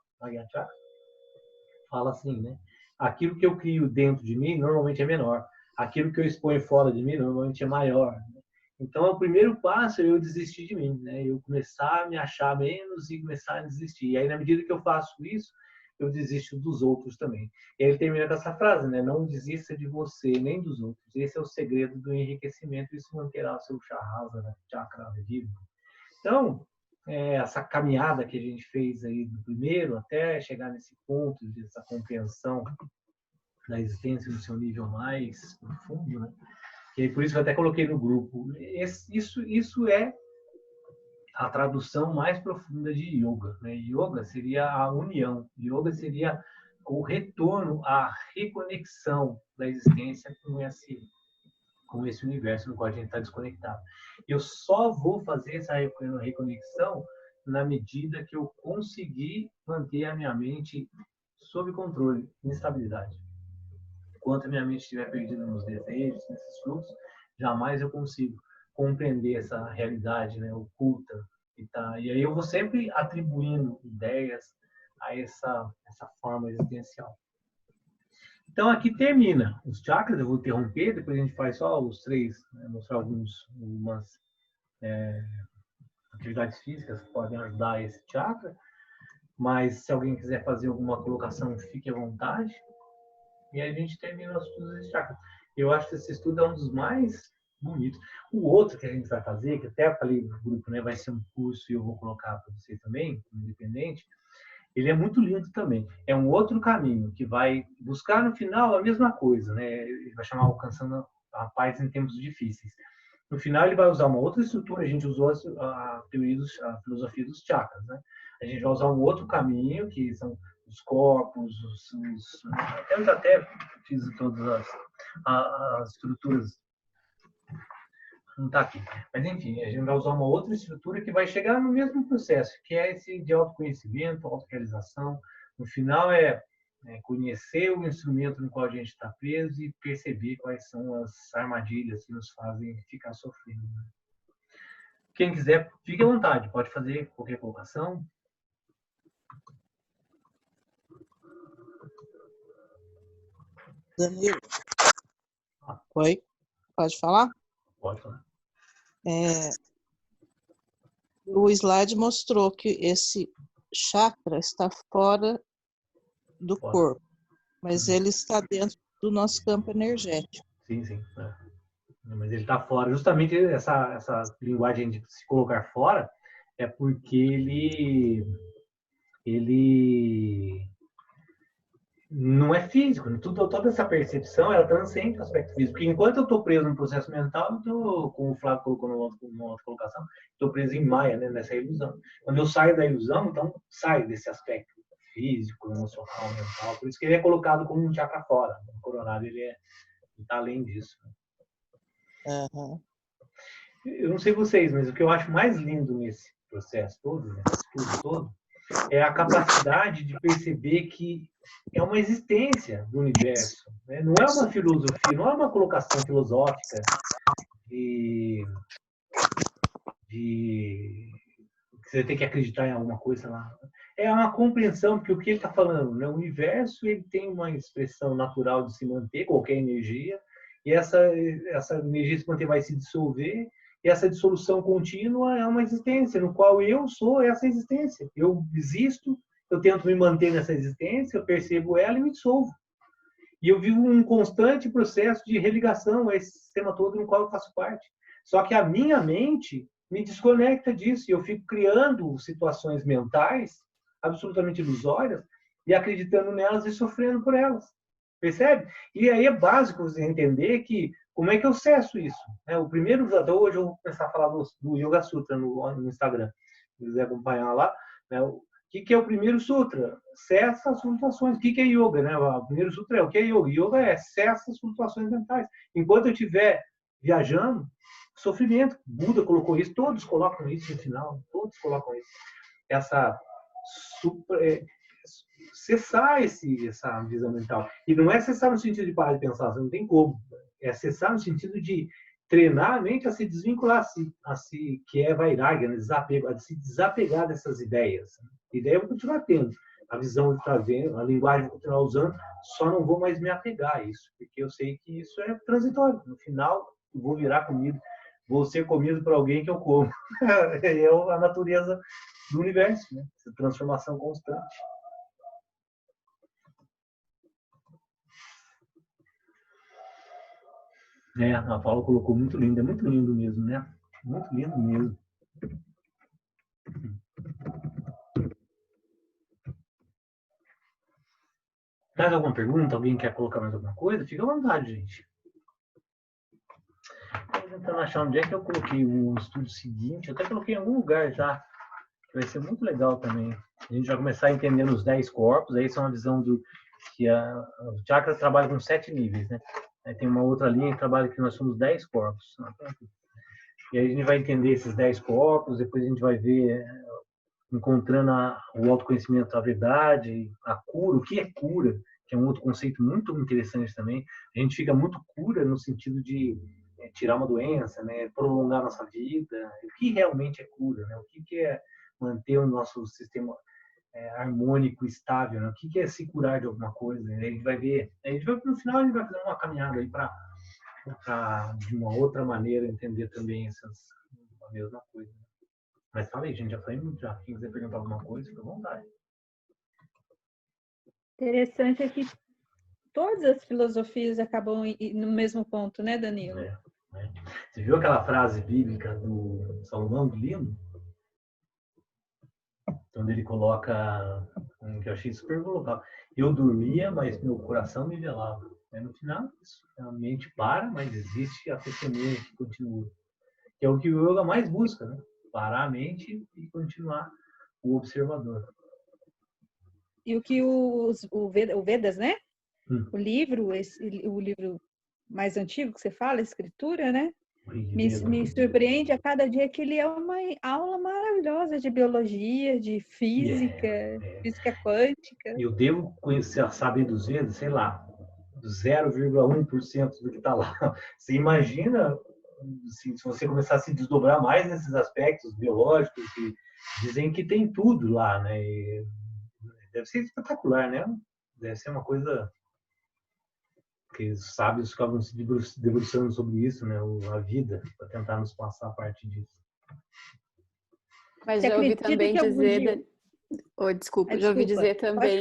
fala assim, né? Aquilo que eu crio dentro de mim normalmente é menor. Aquilo que eu exponho fora de mim normalmente é maior. Então, o primeiro passo é eu desistir de mim, né? Eu começar a me achar menos e começar a desistir. E aí, na medida que eu faço isso, eu desisto dos outros também. E aí ele termina com essa frase, né? Não desista de você, nem dos outros. Esse é o segredo do enriquecimento e isso manterá o seu chakra vivo. Então, essa caminhada que a gente fez aí do primeiro até chegar nesse ponto dessa compreensão da existência no seu nível mais profundo, né? E aí, por isso que eu até coloquei no grupo. Isso é a tradução mais profunda de yoga, né? Yoga seria a união. Yoga seria o retorno à reconexão da existência com esse universo no qual a gente está desconectado. Eu só vou fazer essa reconexão na medida que eu conseguir manter a minha mente sob controle, em estabilidade. Enquanto a minha mente estiver perdida nos desejos, nesses fluxos, jamais eu consigo compreender essa realidade, né, oculta que tá. E aí eu vou sempre atribuindo ideias a essa forma existencial. Então aqui termina os chakras. Eu vou interromper, depois a gente faz só os 3, né, mostrar algumas atividades físicas que podem ajudar esse chakra. Mas se alguém quiser fazer alguma colocação, fique à vontade. E aí a gente termina os estudos desse chakra. Eu acho que esse estudo é um dos mais bonitos. O outro que a gente vai fazer, que até eu falei no grupo, né, vai ser um curso e eu vou colocar para vocês também, independente, ele é muito lindo também. É um outro caminho que vai buscar no final a mesma coisa, né? Ele vai chamar Alcançando a Paz em Tempos Difíceis. No final ele vai usar uma outra estrutura. A gente usou a filosofia dos chakras, né? A gente vai usar um outro caminho, que são os corpos, eu até fiz todas as estruturas. Não está aqui. Mas, enfim, a gente vai usar uma outra estrutura que vai chegar no mesmo processo, que é esse de autoconhecimento, autorrealização. No final, conhecer o instrumento no qual a gente está preso e perceber quais são as armadilhas que nos fazem ficar sofrendo. Quem quiser, fique à vontade, pode fazer qualquer colocação. Danilo. Oi? Pode falar? Pode falar. O slide mostrou que esse chakra está fora do corpo, mas ele está dentro do nosso campo energético. Sim, sim. Mas ele está fora. Justamente essa linguagem de se colocar fora é porque ele não é físico. Toda essa percepção, ela transcende o aspecto físico. Porque enquanto eu estou preso no processo mental, eu tô, como o Flávio colocou na outra colocação, estou preso em Maia, né, nessa ilusão. Quando eu saio da ilusão, então saio desse aspecto físico, emocional, mental. Por isso que ele é colocado como um chakra fora. O coronário, ele está além disso. Uhum. Eu não sei vocês, mas o que eu acho mais lindo nesse processo todo, nesse estudo todo, é a capacidade de perceber que é uma existência do universo, né? Não é uma filosofia, não é uma colocação filosófica de que você tem que acreditar em alguma coisa lá. É uma compreensão, porque o que ele está falando, né? O universo, ele tem uma expressão natural de se manter, qualquer energia, e essa energia se manter vai se dissolver, e essa dissolução contínua é uma existência, no qual eu sou essa existência. Eu existo, eu tento me manter nessa existência, eu percebo ela e me dissolvo. E eu vivo um constante processo de religação a esse sistema todo no qual eu faço parte. Só que a minha mente me desconecta disso, e eu fico criando situações mentais absolutamente ilusórias e acreditando nelas e sofrendo por elas. Percebe? E aí é básico você entender que como é que eu cesso isso? O primeiro, até hoje eu vou começar a falar do Yoga Sutra no Instagram. Se quiser acompanhar lá, né? O que é o primeiro sutra? Cessa as flutuações. O que é yoga? Né? O primeiro sutra é o que é yoga? Yoga é cessa as flutuações mentais. Enquanto eu estiver viajando, sofrimento. Buda colocou isso, todos colocam isso no final, todos colocam isso. Cessar essa visão mental. E não é cessar no sentido de parar de pensar, você não tem como. É cessar no sentido de treinar a mente a se desvincular, que é vairagya, desapego, a se desapegar dessas ideias. A ideia eu vou continuar tendo, a visão de trazendo, a linguagem eu vou continuar usando, só não vou mais me apegar a isso, porque eu sei que isso é transitório. No final, eu vou virar comida, vou ser comido por alguém que eu como. É a natureza do universo, né? Essa transformação constante. A Paula colocou muito lindo, é muito lindo mesmo, né? Muito lindo mesmo. Mais alguma pergunta? Alguém quer colocar mais alguma coisa? Fica à vontade, gente. Estou tentando achar onde é que eu coloquei o estudo seguinte. Eu até coloquei em algum lugar já. Vai ser muito legal também. A gente vai começar a entender os 10 corpos. Aí são uma visão do que os chakras trabalham com 7 níveis, né? Aí tem uma outra linha que trabalha que nós somos 10 corpos. E aí a gente vai entender esses 10 corpos. Depois a gente vai ver encontrando o autoconhecimento da verdade, a cura, o que é cura, que é um outro conceito muito interessante também. A gente fica muito cura no sentido de tirar uma doença, né, prolongar nossa vida. O que realmente é cura, né? O que é manter o nosso sistema harmônico, estável, né? O que é se curar de alguma coisa? Né? A gente vai ver, no final a gente vai fazer uma caminhada aí para de uma outra maneira entender também a mesma coisa. Mas falei, gente, já falei muito já. Quem quiser perguntar alguma coisa, fica à vontade. Interessante é que todas as filosofias acabam no mesmo ponto, né, Danilo? Você viu aquela frase bíblica do Salomão do Livro? Onde ele coloca, que eu achei super legal. Eu dormia, mas meu coração me velava. No final, a mente para, mas existe a testemunha que continua. Que é o que o yoga mais busca, né? Parar a mente e continuar o observador. E o que o Vedas, né? O livro mais antigo que você fala, a escritura, né? Me surpreende a cada dia que ele é uma aula maravilhosa de biologia, de física, física quântica. Eu devo saber dos Vedas, sei lá, 0,1% do que está lá. Você imagina se você começar a se desdobrar mais nesses aspectos biológicos, que dizem que tem tudo lá, né? E deve ser espetacular, né? Deve ser uma coisa que os sábios ficavam se debruçando sobre isso, né? A vida, para tentar nos passar a parte disso. Mas já ouvi também dizer... desculpa, já ouvi dizer também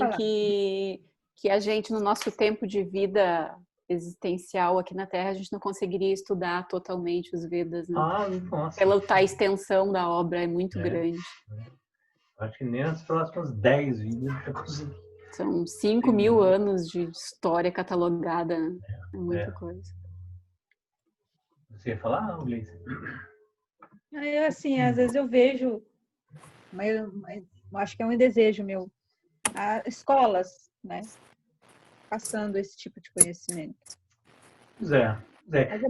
que a gente, no nosso tempo de vida existencial aqui na Terra, a gente não conseguiria estudar totalmente os Vedas, né? Nossa. Pela extensão da obra é muito grande. Acho que nem as próximas 10 vidas eu consegui. São 5.000 anos de história catalogada, é muita coisa. Você ia falar, Gleice? Assim, às vezes eu vejo, mas eu acho que é um desejo meu, escolas, né, passando esse tipo de conhecimento. Pois é.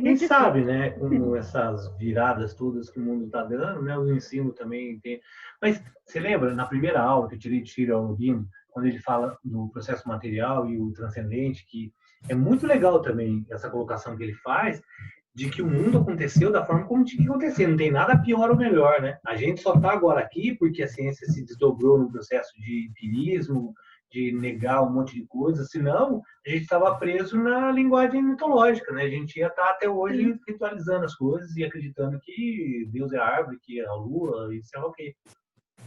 Quem sabe, né, com essas viradas todas que o mundo está dando, né, o ensino também tem. Mas você lembra, na primeira aula que eu tirei de Shri Aurobindo, quando ele fala do processo material e o transcendente, que é muito legal também essa colocação que ele faz, de que o mundo aconteceu da forma como tinha que acontecer. Não tem nada pior ou melhor, né? A gente só está agora aqui porque a ciência se desdobrou no processo de empirismo, de negar um monte de coisas, senão a gente estava preso na linguagem mitológica, né? A gente ia estar até hoje ritualizando as coisas e acreditando que Deus é a árvore, que é a lua, e sei lá o quê.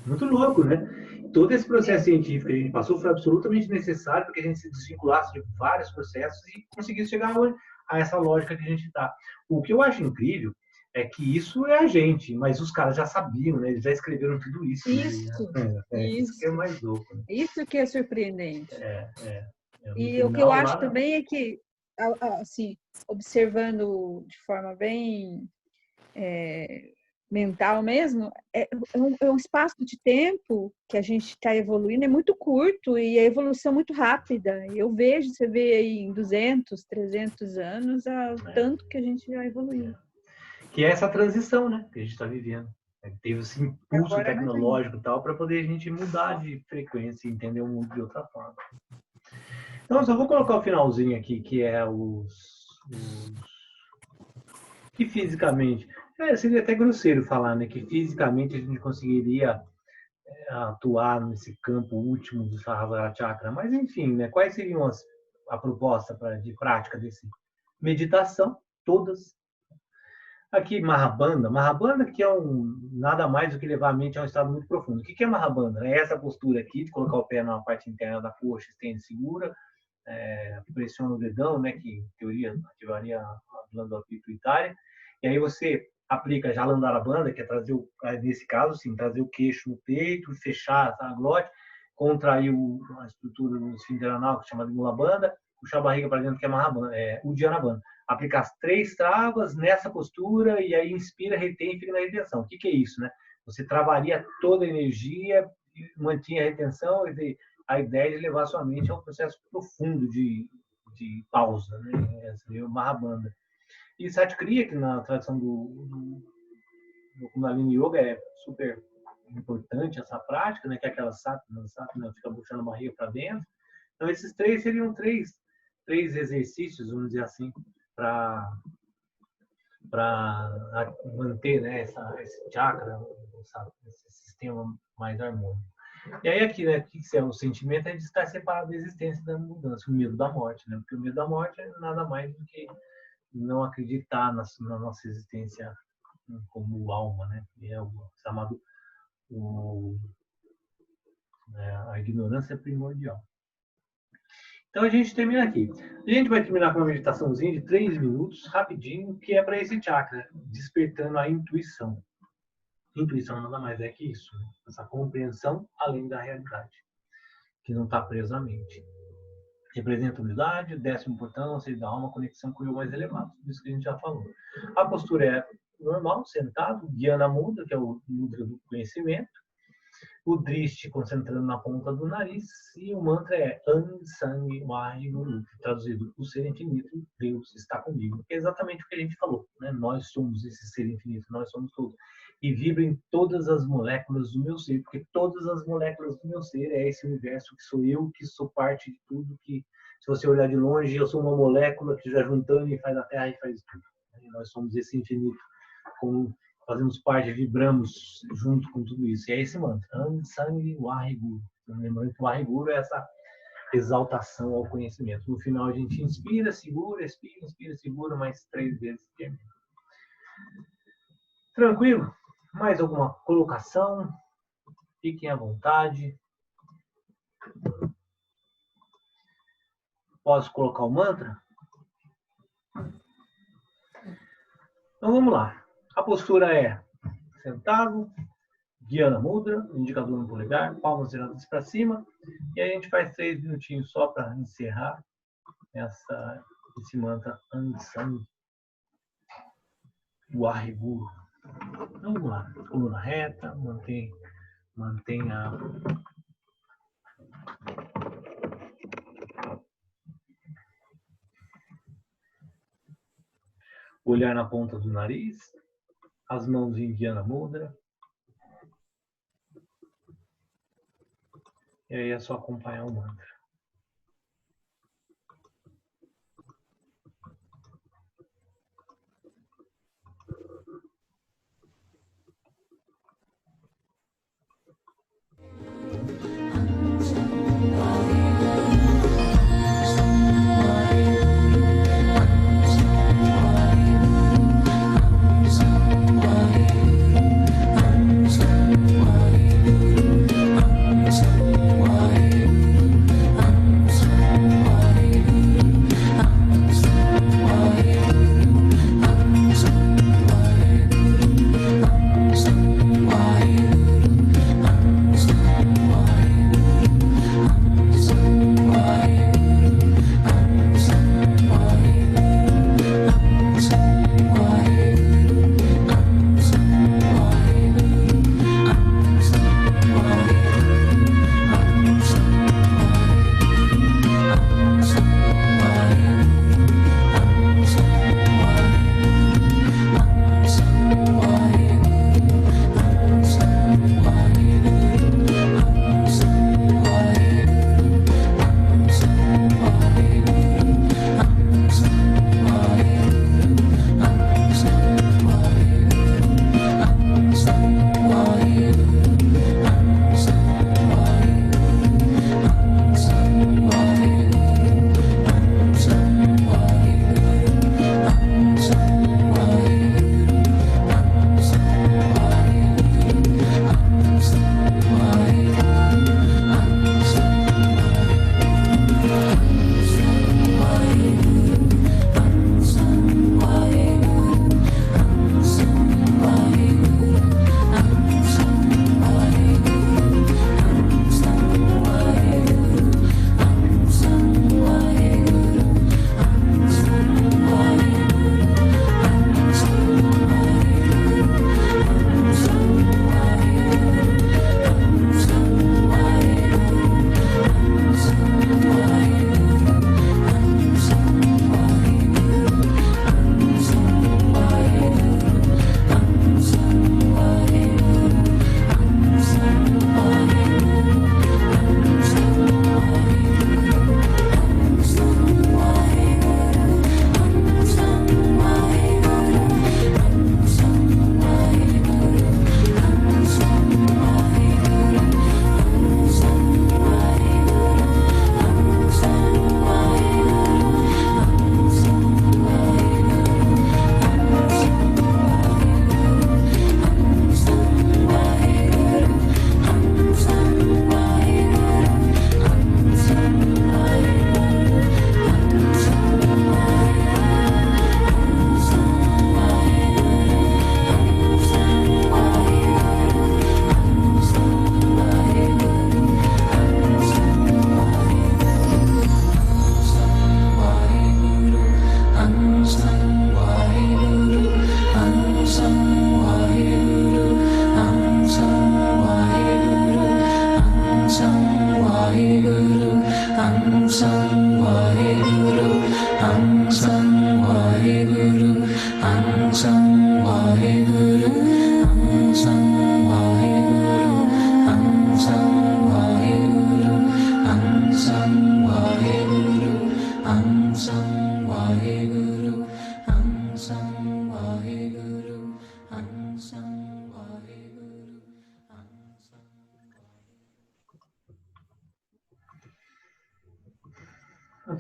Muito louco, né? Todo esse processo científico que a gente passou foi absolutamente necessário para que a gente se desvinculasse de vários processos e conseguisse chegar a essa lógica que a gente está. O que eu acho incrível é que isso é a gente, mas os caras já sabiam, né? Eles já escreveram tudo isso. Isso, isso que é mais louco. Né? Isso que é surpreendente. E o que eu acho também é que, assim, observando de forma bem mental mesmo, é um espaço de tempo que a gente está evoluindo, é muito curto e a evolução é muito rápida. Eu vejo, você vê aí em 200, 300 anos, o tanto que a gente já evoluiu. Que é essa transição, né, que a gente está vivendo. Teve esse impulso tecnológico e tal para poder a gente mudar de frequência e entender o mundo de outra forma. Então, só vou colocar o finalzinho aqui, que é que fisicamente... seria até grosseiro falar, né, que fisicamente a gente conseguiria atuar nesse campo último do Sahasrara Chakra. Mas, enfim, né, quais seriam a proposta de prática desse? Meditação, todas. Aqui, Mahabandha, que é nada mais do que levar a mente a um estado muito profundo. O que é Mahabandha? É essa postura aqui, de colocar o pé na parte interna da coxa, estende e segura, pressiona o dedão, né, que em teoria ativaria a glândula pituitária, e aí você aplica Jalandhara-bandha, que é trazer, nesse caso, sim, trazer o queixo no peito, fechar a glote, contrair a estrutura do esfíncter anal, que chama de Mula-bandha, puxar a barriga para dentro, que é Uddiyana-bandha. Aplicar as 3 travas nessa postura e aí inspira, retém e fica na retenção. O que é isso, né? Você travaria toda a energia, mantinha a retenção, e a ideia de levar sua mente a um processo profundo de pausa, né? Essa é o Mahabandha. E Satkriya, que na tradição do Kundalini Yoga é super importante essa prática, né? Que é aquela satna fica puxando a barriga para dentro. Então, esses 3 seriam três exercícios, vamos dizer assim, para manter, né, esse chakra, esse sistema mais harmônico. E aí aqui, né, o que é o sentimento? É de estar separado da existência da mudança, o medo da morte, né? Porque o medo da morte é nada mais do que não acreditar na nossa existência como alma, né? E é o chamado a ignorância primordial. Então a gente termina aqui. A gente vai terminar com uma meditaçãozinha de 3 minutos, rapidinho, que é para esse chakra, despertando a intuição. Intuição nada mais é que isso, né? Essa compreensão além da realidade, que não está presa à mente. Representa a humildade, o 10º portão, ou seja, dá uma conexão com o eu mais elevado, tudo isso que a gente já falou. A postura é normal, sentado, Dhyana Mudra, que é o mudra do conhecimento, o Drishti concentrando na ponta do nariz, e o mantra é Ansang Waheguru, traduzido, o ser infinito, Deus está comigo. Que é exatamente o que a gente falou, né? Nós somos esse ser infinito, nós somos todos. E vibra em todas as moléculas do meu ser, porque todas as moléculas do meu ser é esse universo que sou eu, que sou parte de tudo, que se você olhar de longe, eu sou uma molécula que já juntando e faz a Terra e faz tudo. E nós somos esse infinito, fazemos parte, vibramos junto com tudo isso. E é esse mantra, Ansang Waheguru. Lembrando que o Waheguru é essa exaltação ao conhecimento. No final a gente inspira, segura, expira, inspira, segura, mais 3 vezes termina. Tranquilo? Mais alguma colocação? Fiquem à vontade. Posso colocar o mantra? Então vamos lá. A postura é sentado, Dhyana Mudra, indicador no polegar, palmas viradas para cima. E aí a gente faz 3 minutinhos só para encerrar esse mantra Ansang Waheguru. Então, vamos lá. Coluna reta, mantenha o olhar na ponta do nariz, as mãos em Dhyana Mudra. E aí é só acompanhar o mantra.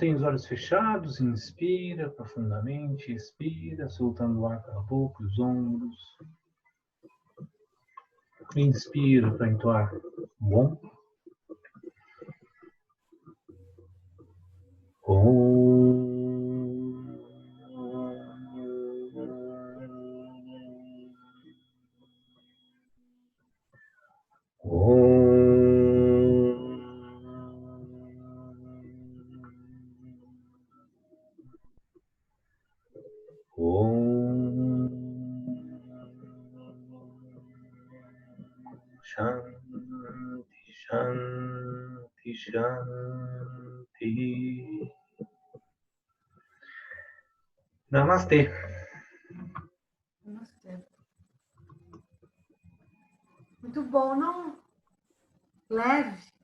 Mantém os olhos fechados, inspira profundamente, expira, soltando o ar pela boca, os ombros. Inspira para entoar bom. Shanti, Shanti, Shanti. Namastê. Namastê. Muito bom, não? Leve.